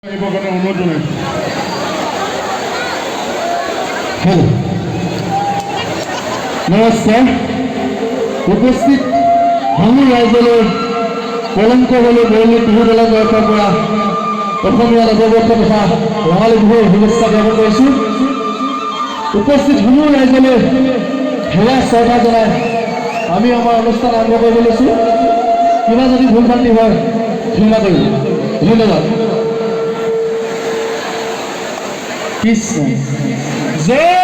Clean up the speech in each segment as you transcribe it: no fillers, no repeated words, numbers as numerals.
नमस्कार उपस्थित हामी राज्यले कलंक हले बोली बिहु बेला तर्फर পৰা অসমীয়া নৱবৰ্ষ তথা ৰঙালী বিহুৰ শুভেচ্ছা জ্ঞাপন কৰিছো। উপস্থিত সমূহ ৰাইজলৈ সেৱা শ্ৰদ্ধা জনাই আমি আমাৰ অনুষ্ঠান আৰম্ভ কৰিব লৈছো। কিবা যদি ভুল ভ্ৰান্তি হয় ক্ষমা কৰিব। ধন্যবাদ। কৃষ্ণ জয়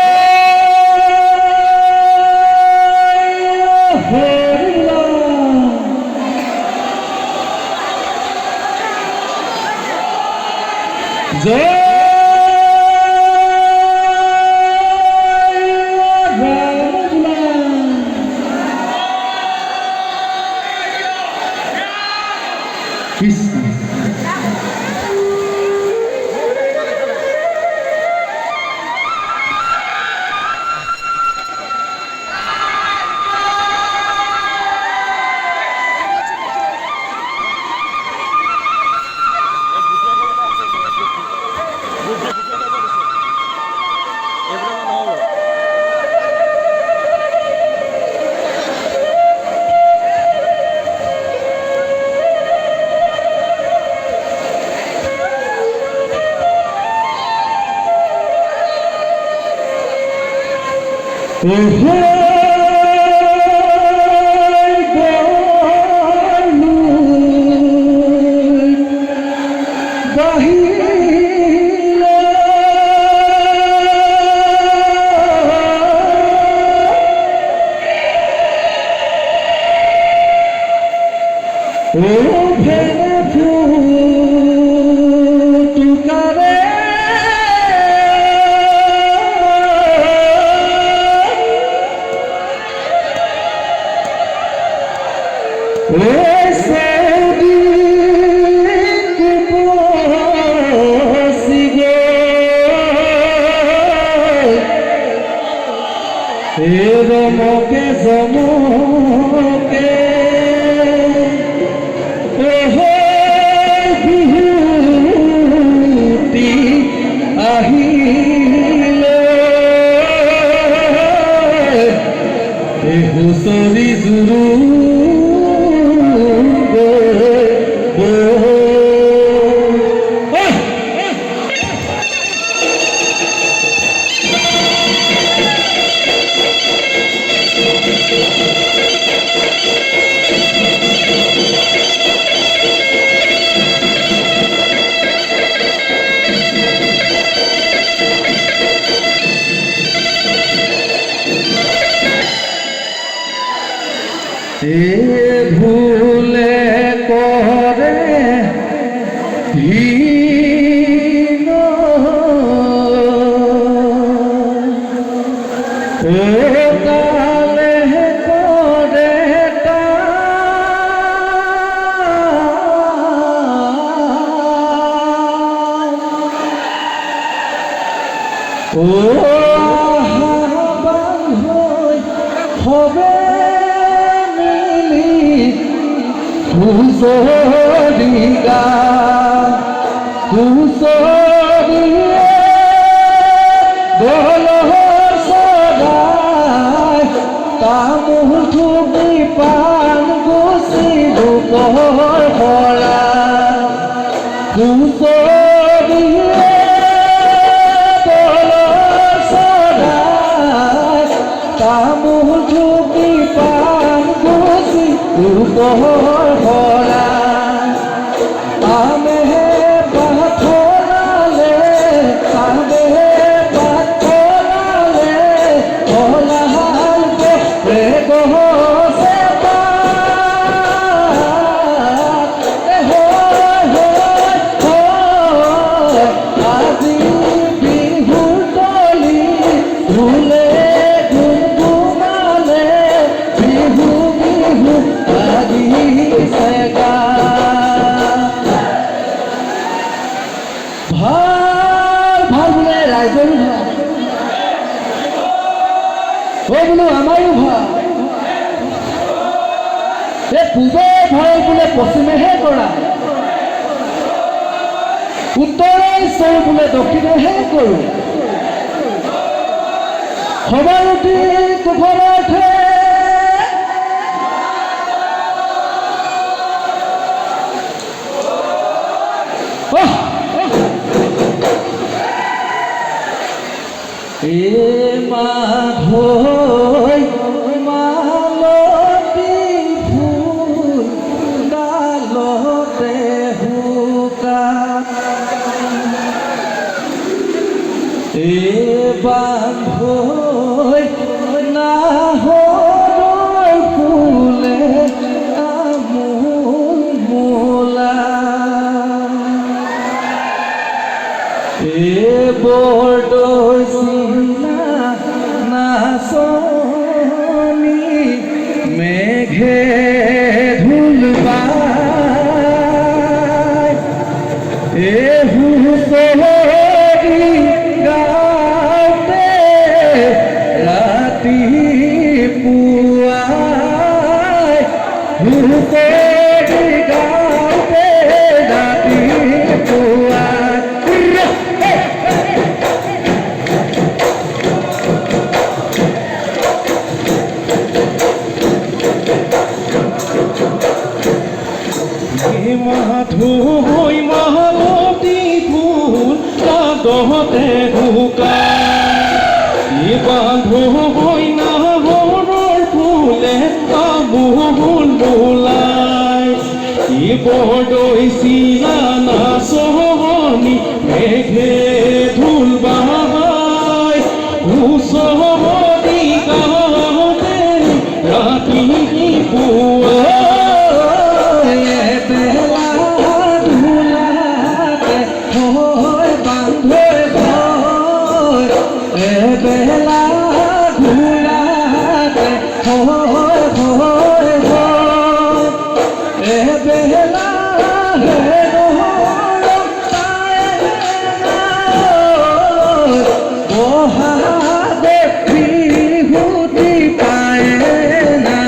जय कृष्ण भूले करे कुसोदिगा कुसोदिए दोलह सदाय तामुल ठुकी पान गुसी दुपहर भरा कुसोदिए दोलह सदाय तामुल ठुकी पान गुसी दुपहर पूबे भय बोले पश्चिमे करा উত্তৰে চৰু বোলে দক্ষিণেহে কৰোঁ সবাৰতী কুফলাৰ্থে মাধৈ মালতী ফুল ডালতে হুকা বান্ধৈ নাহৰৰ ফুলে আমোল মোলা বৰদৈ চিনা নাচনী মেঘে ধুল বাই হুঁচৰি গাওঁতে ৰাতিপুৱাই হুঁচৰি গাওঁতে ৰাতিপুৱাই মাধৈ মালতী ফুল ডালতে হুকা বান্ধৈ নাহৰৰ ফুলে আমোল মোলাই বৰদৈ চিনা নাচনী মেঘে ধুল বাই হুঁচৰি গাওঁতে ৰাতিপুৱা বেলা ঘূৰাতে হয় হয় হয় বেলা বহাগে বিহুতি পায় না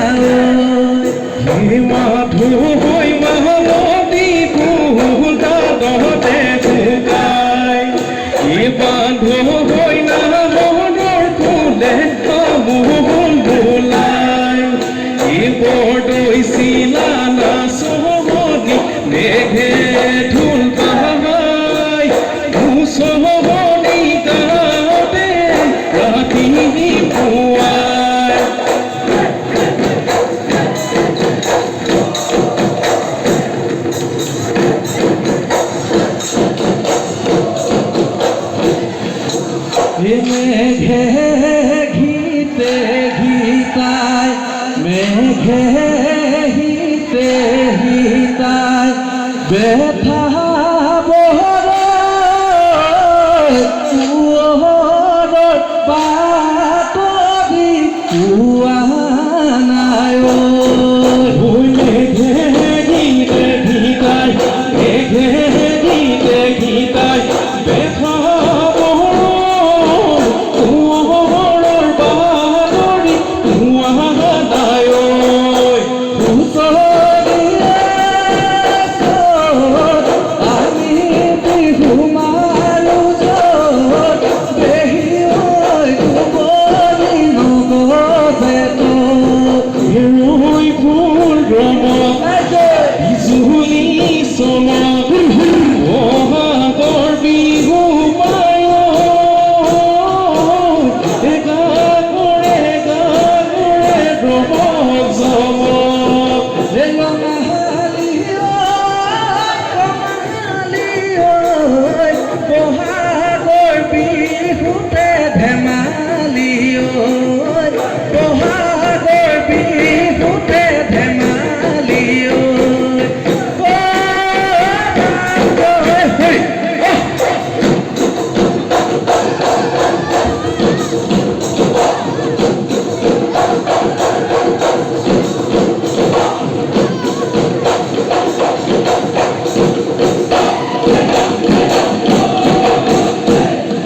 মাধৈ মালতী ফুল ডালতে হুকাই বান্ধৈ নাহৰৰ ফুলে আমোল মোলাই বৰদৈ চিনা নাচনী মেঘে ধুল বাই হুঁচৰি গাওঁতে ৰাতিপুৱাই মেঘে ঘিতে ঘিতাই মেঘে হিতে হিতাই বেথা বহৰৰ বাতৰি পোৱা নাই মেঘে ঘিতে ঘিতাই মেঘে ঘিতে ঘিতাই বেথা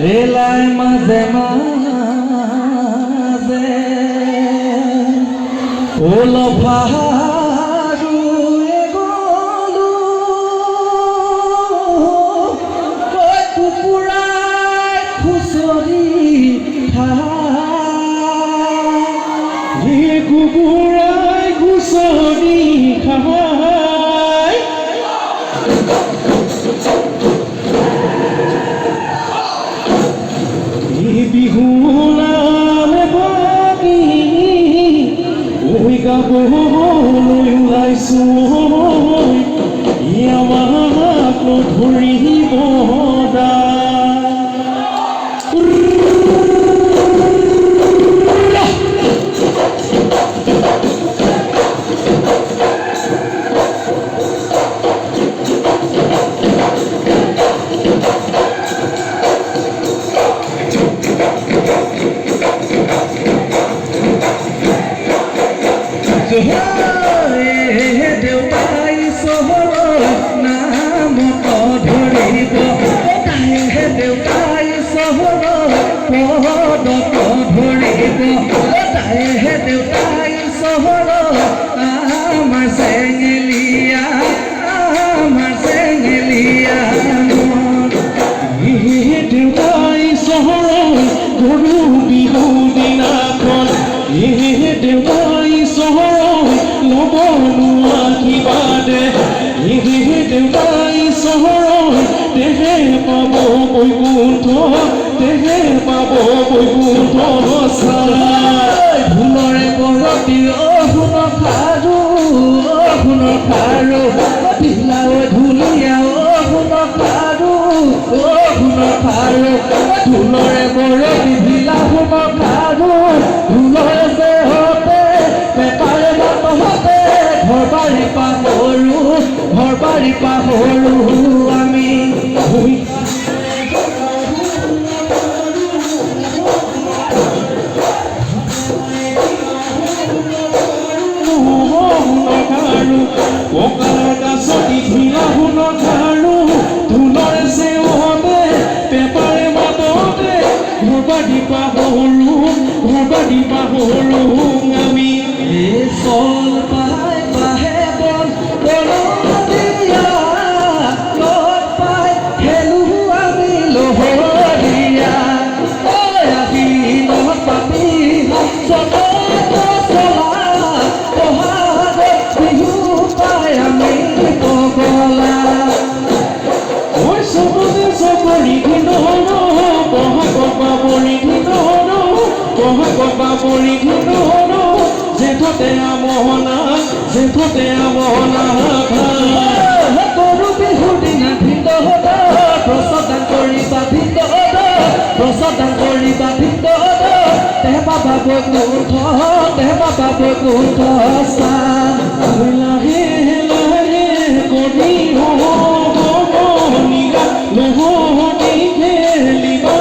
ৰেলাই মাজে মাজে ওলভাৰু গলো যাবলৈ ওলাইছো আমাক নধৰিব দেউতাই চহৰৰ নামত ধৰিব তাইহে দেউতাই চহৰৰ পদত ধৰিব তাইহে দেউতাই চহৰৰ আমাৰ চেঙেলীয়া দেউতাই চহৰৰ গৰু বিহু দিনাখন দেউতাই চহৰৰ নবনোৱা কিবা দে দেউতাই চহৰৰ দেহে পাব বৈকুণ্ঠ দেহে পাব বৈকুণ্ঠ ভুলৰে বৰতি শুন খাৰু ঢিলাও ঢুলীয়া শুন খাৰু ঢোলৰে বৰতি ঢিলা শুন খাৰু ঢোলৰে যে হতে পেপাৰে মাতহতে ঘৰ বাৰী পাহৰো আমি ককাৰ গাছতি ঢিলা শুন খাৰু ঢোলৰে চেওহতে পেপাৰে মাতহতে ঘৰ বাৰী পাহৰো আমি চল পাই পাহে বন বনৰীয়া লগ পাই খেলো আমি লহৰীয়া আজি নহত পাতি চলত চলা বহাগত বিহু পাই আমি পগলা চবতে চকৰি ধন বহাগত বাবৰি ধন বহাগত বাবৰি ধন জেঠতে আমহনা গৰু বিহুৰ দিনা ভিতৰত প্ৰসাদান কৰিবা তেহ বাবা বৈকুণ্ঠ লাহে লাহে কণী হনিয়া নহনি খেলিবা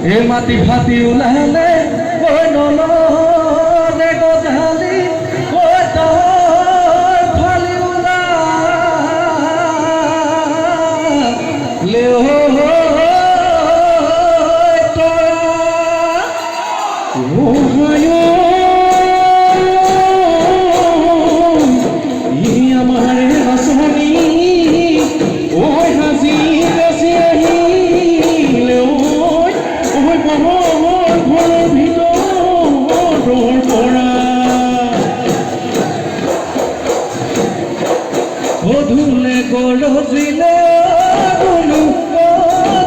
এই মাটি ফাটি ওলালে ঐ নলৰে গজালি ঐ তাৰ ফালি ওলালে ধুলে গৰজিলে গুলু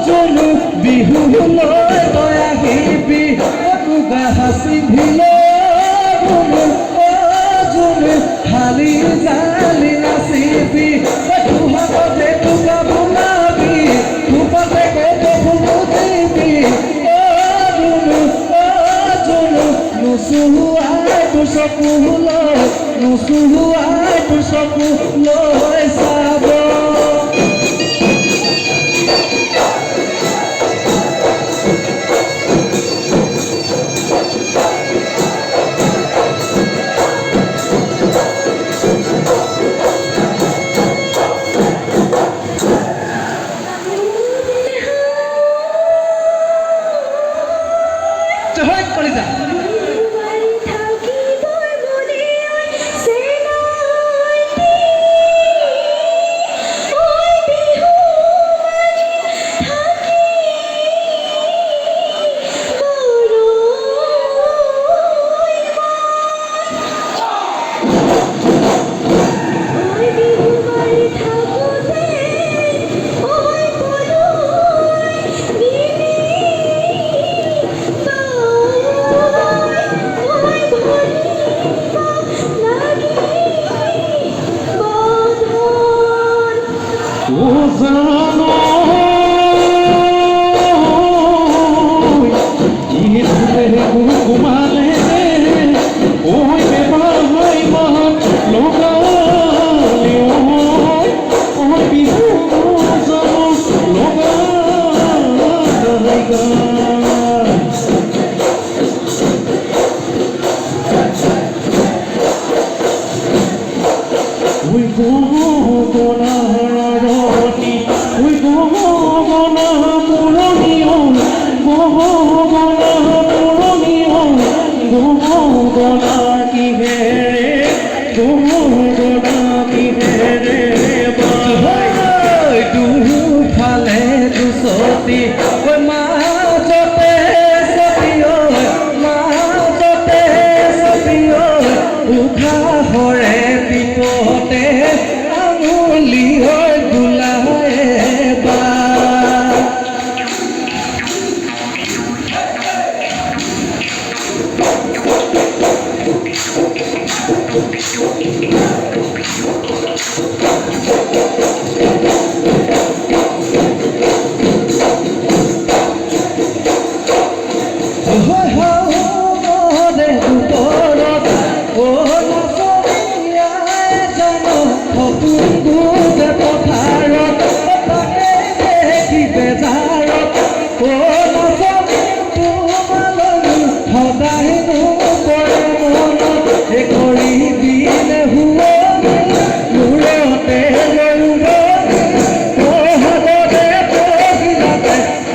জুলু বিহুলৈ তই আহিবি টুকা হাঁচি ভিলে গুলু জুলু খালি জালি নাচিবি তোহাততে টুকা বোলাবি তোপাতে কত ফুলো দিবি জুলু জুলু নুচুৱাই তোৰ চকুলৈ নুচুৱাই তোৰ চকুলৈ চাব জয় কলিতা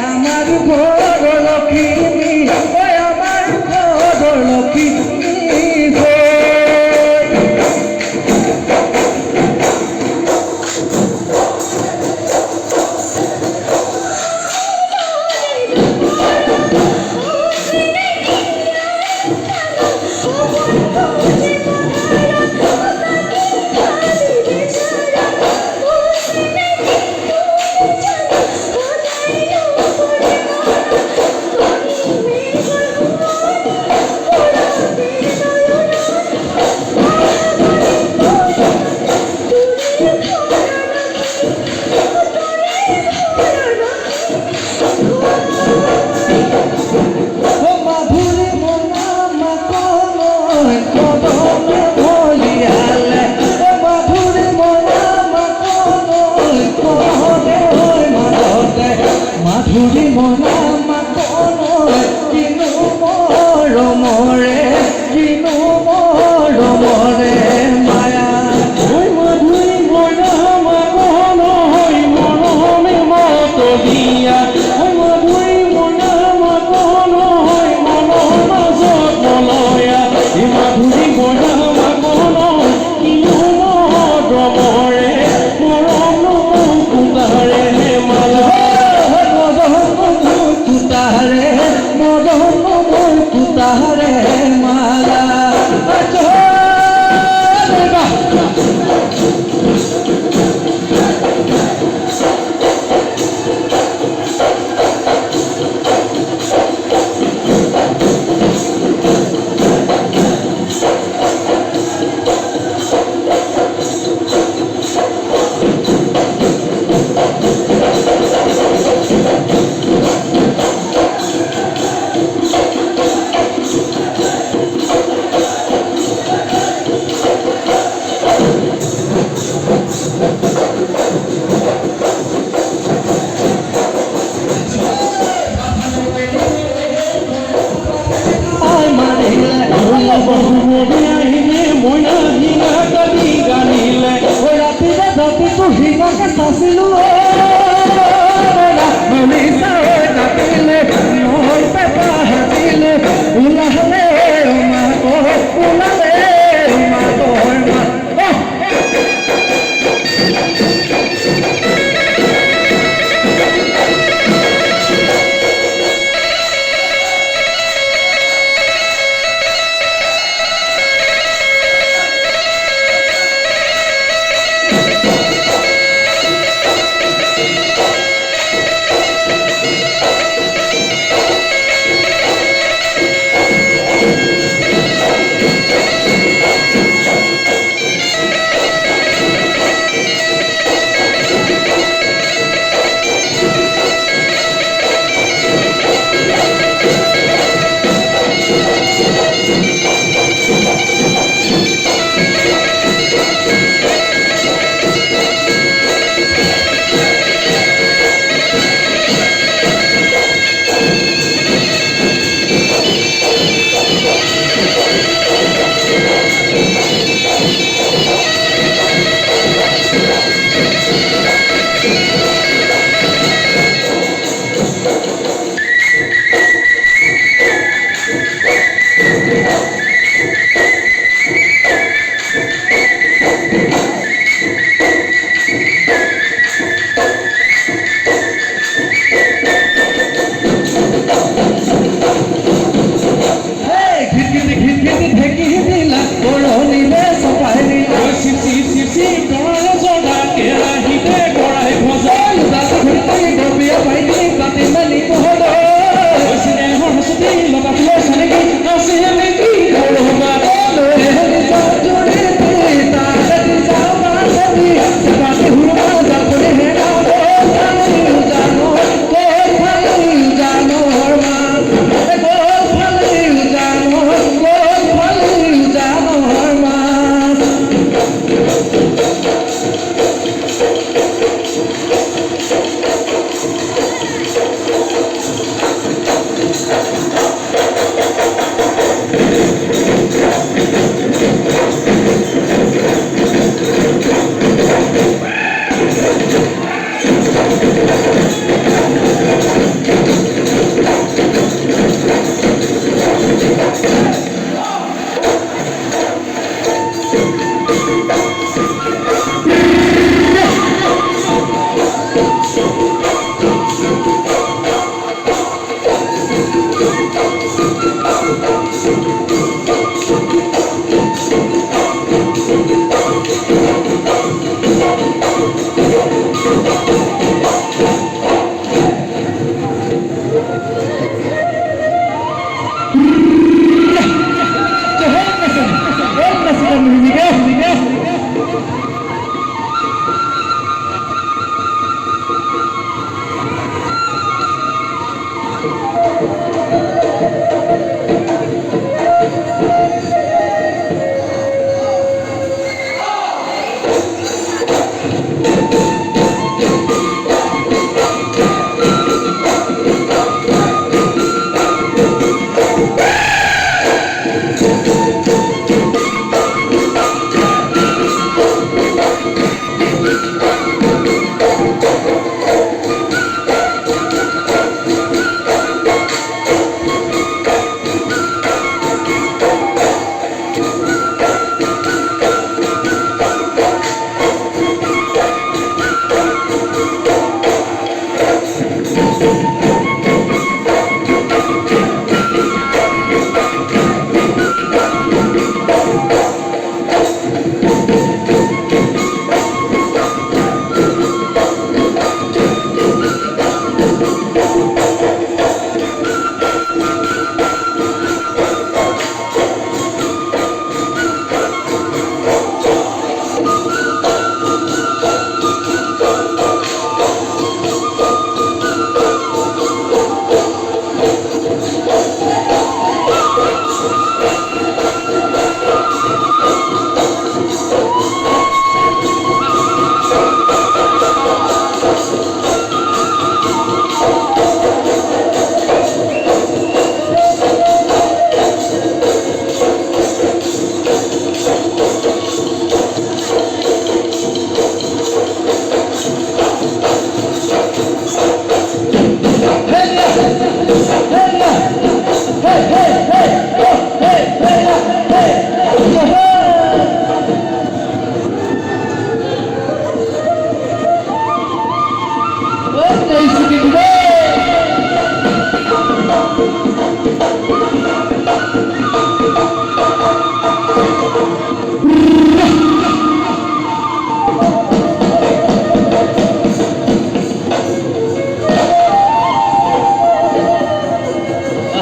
আমাৰ ঘৰ লক্ষ্মী ওই আমাৰ ৰাতিটো হিঙকে চাইছিলো মনিষা কাটিলে মোৰ পেপা হাতিলে ওলালে ওলালে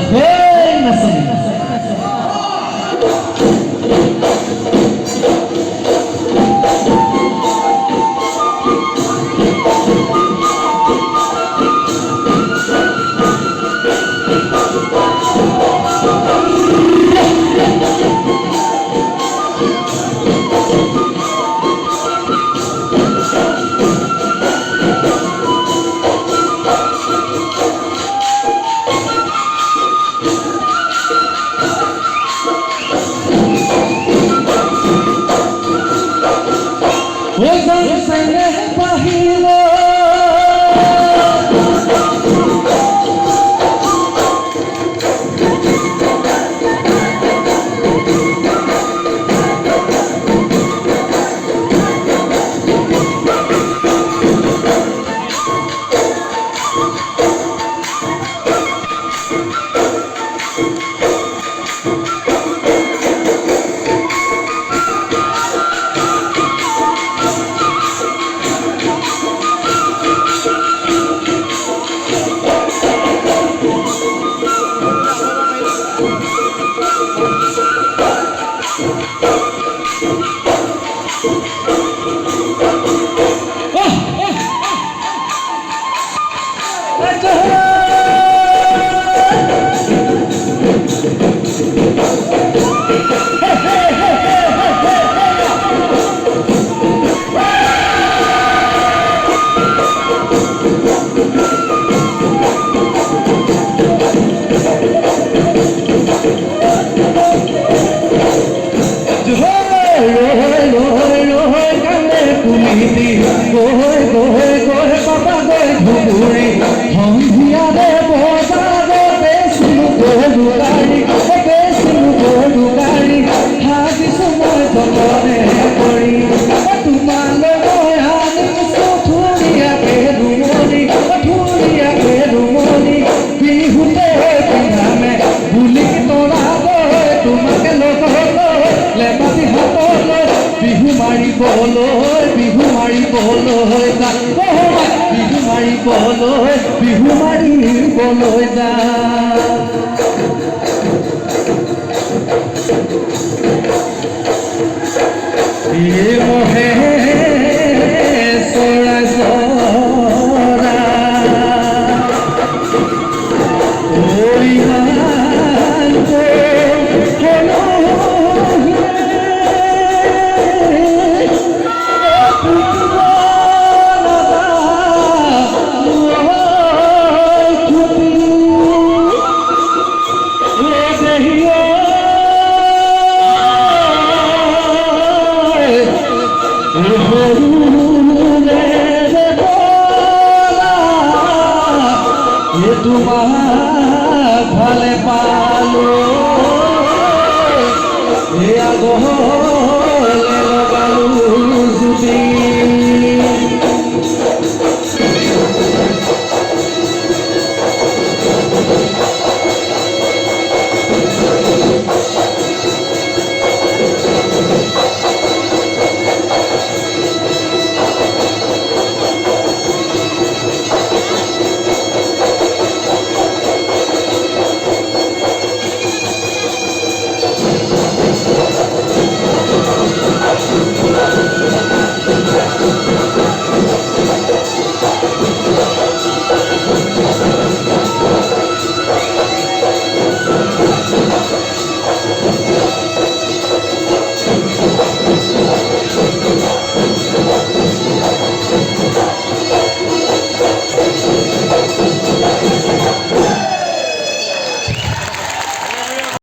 সেই নাচনী বিহু মাৰিবলৈ যা মহে চৰা চৰা তোমাক ভালে পালো